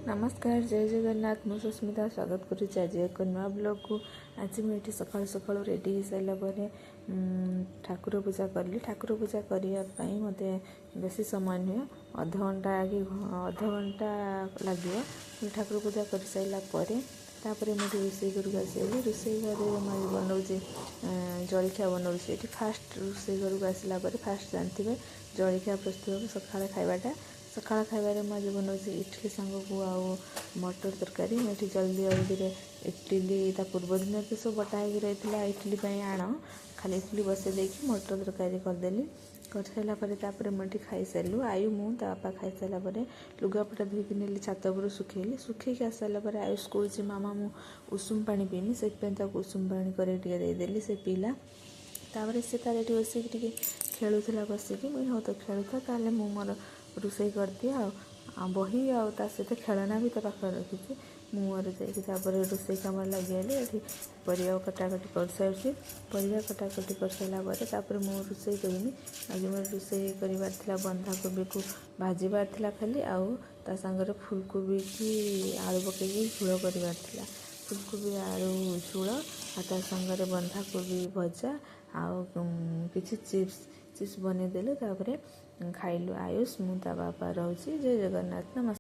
नमस्कार जय जगन्नाथ मु सुस्मिता स्वागत करुच्ची आज एक नुआ ब्लॉग को। आज मुझे सकाल सकाल रेडी हो सारा पर ठाकुर पूजा कली। ठाकुर पूजा करने मत बेसी समय नुहे अध घंटा लगे। ठाकुर पूजा कर सारापर मुझे रोसे घर को आसली। रोसे घर मैं बनाऊे जलखिया बनाऊे। ये फास्ट रोसे घर को आसला फास्ट जानते जलखिया प्रस्तुत सकाल खावाटा। सकाल खाइबार मुझे बनाऊे इडली सांग को आउ मटर तरकारी। मुझे जल्दी जल्दी इडली पूर्व दिन तो सब बटा हो रही है। इडली आण खाली इडली बसई देकी मटर तरकारी करदेली। कर सारापर मुझे खाई सारू आयु मु बापा खाई सारापर लुगापटा धोईक नेली छात उपर सुखेली। सुखेक आस सारापर आयुष कौच मामा मु उषुम पानी पीनी से उषुम पानी कर देदेली से पीला। तापर से तार ये बसिक खेलुला बसिक मुझे हाँ तो खेलुता ताले मु मोर रोषे कर दिए आ बही आ सहित खेलना भी तो पाखे रखी मोर जापर रोषे कम लगे ये परिया कटाकटी कर सारी। परिया कटाकटी कर सारापर मु रोषे करनी। आज मोर रोषे कर बंधाकोबी को भाजबार खाली आउ ता सांगरे फुलकोबी की आलू पकई झोल कर फुलकोबी आलू झोल आ सांगरे बंधाकोबी भजा आउ किसी चिप्स बनईदेलु। खाइलु आयुष मु ता बापा रोचे। जय जगन्नाथ नमस्कार।